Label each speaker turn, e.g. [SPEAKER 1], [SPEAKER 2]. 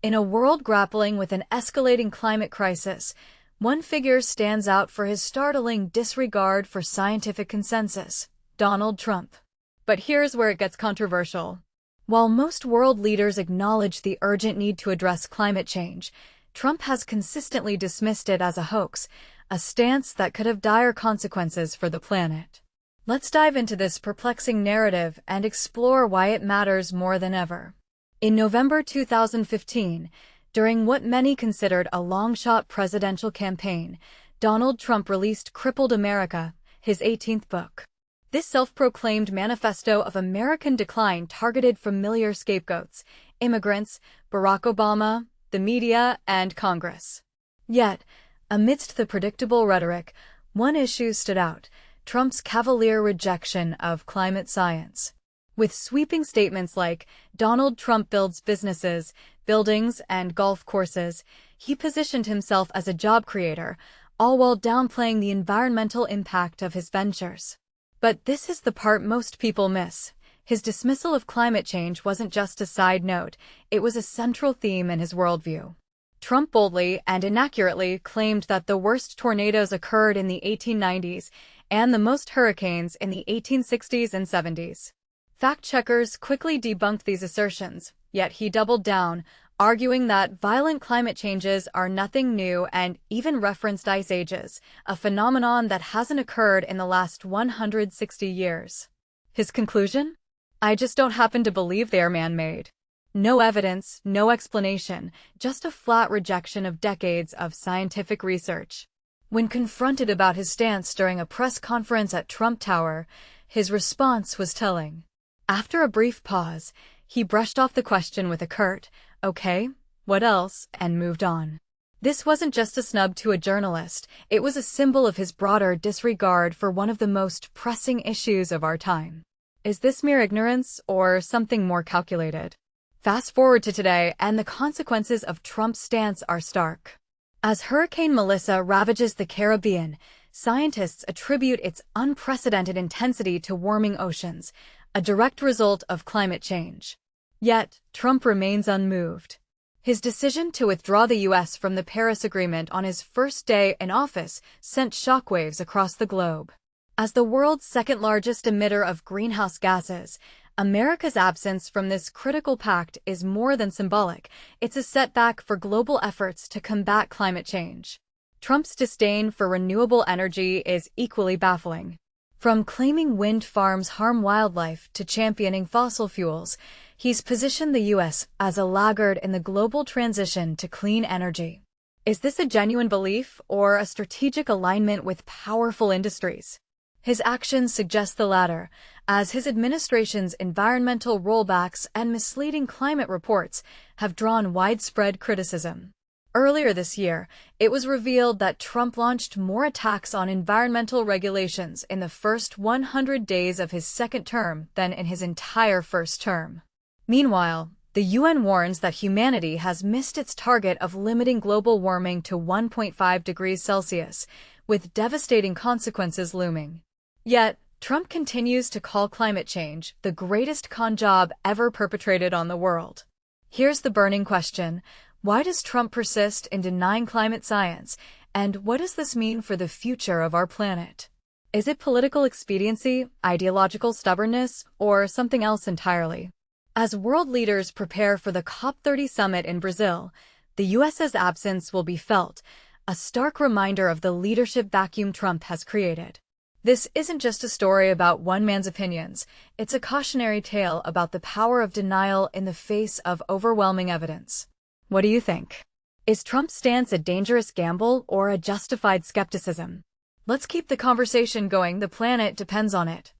[SPEAKER 1] In a world grappling with an escalating climate crisis, one figure stands out for his startling disregard for scientific consensus: Donald Trump. But here's where it gets controversial. While most world leaders acknowledge the urgent need to address climate change, Trump has consistently dismissed it as a hoax, a stance that could have dire consequences for the planet. Let's dive into this perplexing narrative and explore why it matters more than ever. In November 2015, during what many considered a long-shot presidential campaign, Donald Trump released Crippled America, his 18th book. This self-proclaimed manifesto of American decline targeted familiar scapegoats: immigrants, Barack Obama, the media, and Congress. Yet, amidst the predictable rhetoric, one issue stood out: Trump's cavalier rejection of climate science. With sweeping statements like, "Donald Trump builds businesses, buildings, and golf courses," he positioned himself as a job creator, all while downplaying the environmental impact of his ventures. But this is the part most people miss. His dismissal of climate change wasn't just a side note, it was a central theme in his worldview. Trump boldly and inaccurately claimed that the worst tornadoes occurred in the 1890s and the most hurricanes in the 1860s and 70s. Fact-checkers quickly debunked these assertions, yet he doubled down, arguing that violent climate changes are nothing new and even referenced ice ages, a phenomenon that hasn't occurred in the last 160 years. His conclusion? "I just don't happen to believe they are man-made." No evidence, no explanation, just a flat rejection of decades of scientific research. When confronted about his stance during a press conference at Trump Tower, his response was telling. After a brief pause, he brushed off the question with a curt, "Okay, what else?" and moved on. This wasn't just a snub to a journalist, it was a symbol of his broader disregard for one of the most pressing issues of our time. Is this mere ignorance or something more calculated? Fast forward to today, and the consequences of Trump's stance are stark. As Hurricane Melissa ravages the Caribbean, scientists attribute its unprecedented intensity to warming oceans, a direct result of climate change. Yet, Trump remains unmoved. His decision to withdraw the U.S. from the Paris Agreement on his first day in office sent shockwaves across the globe. As the world's second-largest emitter of greenhouse gases, America's absence from this critical pact is more than symbolic. It's a setback for global efforts to combat climate change. Trump's disdain for renewable energy is equally baffling. From claiming wind farms harm wildlife to championing fossil fuels, he's positioned the U.S. as a laggard in the global transition to clean energy. Is this a genuine belief or a strategic alignment with powerful industries? His actions suggest the latter, as his administration's environmental rollbacks and misleading climate reports have drawn widespread criticism. Earlier this year, it was revealed that Trump launched more attacks on environmental regulations in the first 100 days of his second term than in his entire first term. Meanwhile, the UN warns that humanity has missed its target of limiting global warming to 1.5 degrees Celsius, with devastating consequences looming. Yet, Trump continues to call climate change the greatest con job ever perpetrated on the world. Here's the burning question: why does Trump persist in denying climate science, and what does this mean for the future of our planet? Is it political expediency, ideological stubbornness, or something else entirely? As world leaders prepare for the COP30 summit in Brazil, the U.S.'s absence will be felt, a stark reminder of the leadership vacuum Trump has created. This isn't just a story about one man's opinions, it's a cautionary tale about the power of denial in the face of overwhelming evidence. What do you think? Is Trump's stance a dangerous gamble or a justified skepticism? Let's keep the conversation going, the planet depends on it.